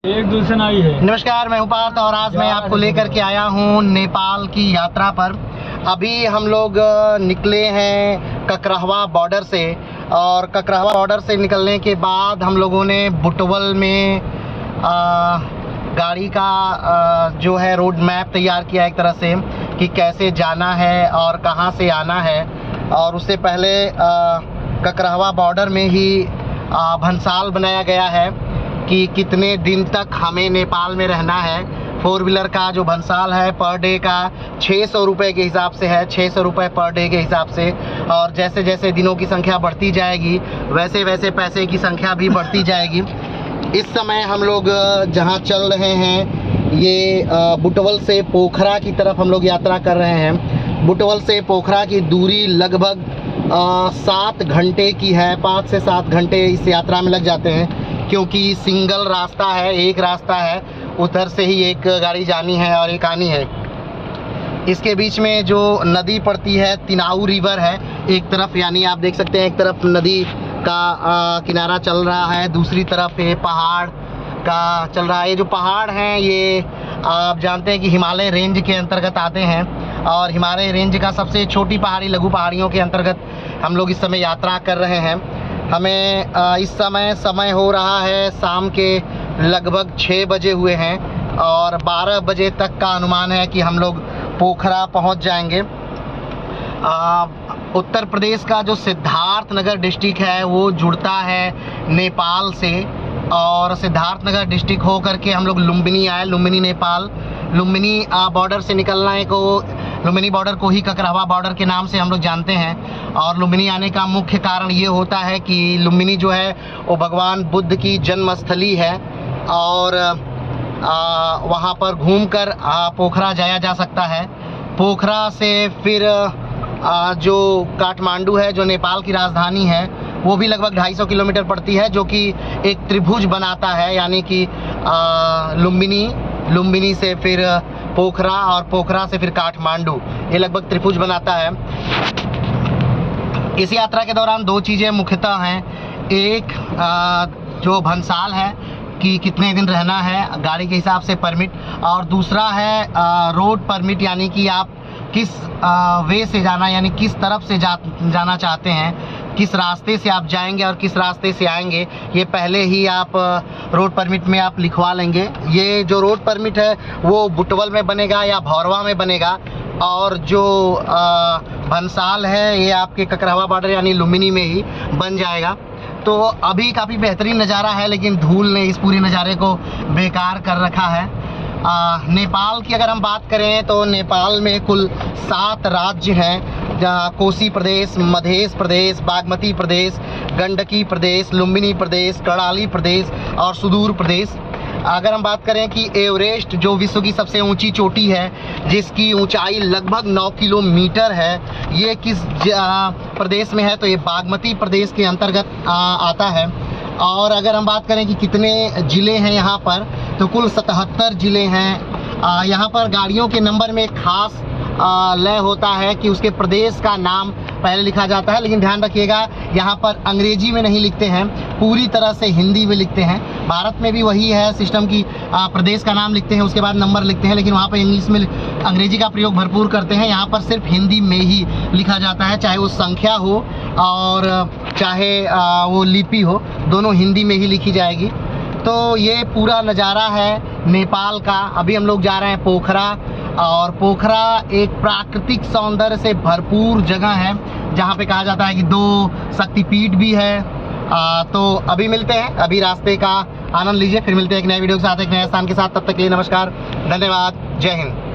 एक दूसरे आई है। नमस्कार, मैं हूं पार्थ और आज मैं आपको लेकर के आया हूं नेपाल की यात्रा पर। अभी हम लोग निकले हैं ककरहवा बॉर्डर से, और ककरहवा बॉर्डर से निकलने के बाद हम लोगों ने बुटवल में गाड़ी का जो है रोड मैप तैयार किया एक तरह से कि कैसे जाना है और कहां से आना है। और उससे पहले ककरहवा बॉर्डर में ही भंसाल बनाया गया है कि कितने दिन तक हमें नेपाल में रहना है। 4 व्हीलर का जो भंसाल है पर डे का 600 रुपये के हिसाब से है, 600 रुपये पर डे के हिसाब से। और जैसे जैसे दिनों की संख्या बढ़ती जाएगी वैसे वैसे पैसे की संख्या भी बढ़ती जाएगी। इस समय हम लोग जहां चल रहे हैं ये बुटवल से पोखरा की तरफ हम लोग यात्रा कर रहे हैं। बुटवल से पोखरा की दूरी लगभग 7 घंटे की है। 5 से 7 घंटे इस यात्रा में लग जाते हैं, क्योंकि सिंगल रास्ता है, एक रास्ता है, उधर से ही एक गाड़ी जानी है और एक आनी है। इसके बीच में जो नदी पड़ती है तिनाऊ रिवर है एक तरफ, यानी आप देख सकते हैं एक तरफ नदी का किनारा चल रहा है, दूसरी तरफ ये पहाड़ का चल रहा है। ये जो पहाड़ हैं ये आप जानते हैं कि हिमालय रेंज के अंतर्गत आते हैं, और हिमालय रेंज का सबसे छोटी पहाड़ी लघु पहाड़ियों के अंतर्गत हम लोग इस समय यात्रा कर रहे हैं। हमें इस समय हो रहा है शाम के लगभग 6 बजे हुए हैं, और 12 बजे तक का अनुमान है कि हम लोग पोखरा पहुंच जाएंगे। उत्तर प्रदेश का जो सिद्धार्थनगर डिस्ट्रिक्ट है वो जुड़ता है नेपाल से, और सिद्धार्थनगर डिस्ट्रिक्ट हो करके हम लोग लुम्बिनी आए, लुम्बिनी नेपाल। लुम्बिनी बॉर्डर से निकलना को लुम्बिनी बॉर्डर को ही ककरहवा बॉर्डर के नाम से हम लोग जानते हैं। और लुम्बिनी आने का मुख्य कारण ये होता है कि लुम्बिनी जो है वो भगवान बुद्ध की जन्मस्थली है, और वहाँ पर घूमकर पोखरा जाया जा सकता है। पोखरा से फिर जो काठमांडू है जो नेपाल की राजधानी है वो भी लगभग 250 किलोमीटर पड़ती है, जो कि एक त्रिभुज बनाता है, यानी कि लुम्बिनी से फिर पोखरा और पोखरा से फिर काठमांडू, ये लगभग त्रिभुज बनाता है। इस यात्रा के दौरान 2 चीज़ें मुख्यतः हैं। एक जो भंसाल है कि कितने दिन रहना है गाड़ी के हिसाब से परमिट, और दूसरा है रोड परमिट, यानी कि आप किस वे से जाना, यानी किस तरफ से जाना चाहते हैं, किस रास्ते से आप जाएंगे और किस रास्ते से आएंगे, ये पहले ही आप रोड परमिट में आप लिखवा लेंगे। ये जो रोड परमिट है वो बुटवल में बनेगा या भौरवा में बनेगा, और जो भंसाल है ये आपके ककरहवा बॉर्डर यानी लुम्बिनी में ही बन जाएगा। तो अभी काफ़ी बेहतरीन नज़ारा है, लेकिन धूल ने इस पूरे नज़ारे को बेकार कर रखा है। नेपाल की अगर हम बात करें तो नेपाल में कुल 7 राज्य हैं, जहाँ कोसी प्रदेश, मध्य प्रदेश, बागमती प्रदेश, गंडकी प्रदेश, लुम्बिनी प्रदेश, कर्णाली प्रदेश और सुदूर प्रदेश। अगर हम बात करें कि एवरेस्ट जो विश्व की सबसे ऊंची चोटी है जिसकी ऊंचाई लगभग 9 किलोमीटर है, ये किस प्रदेश में है तो ये बागमती प्रदेश के अंतर्गत आता है। और अगर हम बात करें कि कितने ज़िले हैं यहाँ पर, तो कुल 77 ज़िले हैं। यहाँ पर गाड़ियों के नंबर में खास लय होता है कि उसके प्रदेश का नाम पहले लिखा जाता है, लेकिन ध्यान रखिएगा यहाँ पर अंग्रेजी में नहीं लिखते हैं, पूरी तरह से हिंदी में लिखते हैं। भारत में भी वही है सिस्टम की, प्रदेश का नाम लिखते हैं उसके बाद नंबर लिखते हैं, लेकिन वहाँ पर इंग्लिश में अंग्रेजी का प्रयोग भरपूर करते हैं। यहाँ पर सिर्फ हिंदी में ही लिखा जाता है, चाहे वो संख्या हो और चाहे वो लिपि हो, दोनों हिंदी में ही लिखी जाएगी। तो ये पूरा नज़ारा है नेपाल का। अभी हम लोग जा रहे हैं पोखरा, और पोखरा एक प्राकृतिक सौंदर्य से भरपूर जगह है जहाँ पे कहा जाता है कि 2 शक्तिपीठ भी है। तो अभी मिलते हैं, अभी रास्ते का आनंद लीजिए, फिर मिलते हैं एक नए वीडियो के साथ, एक नए स्थान के साथ। तब तक के लिए नमस्कार, धन्यवाद, जय हिंद।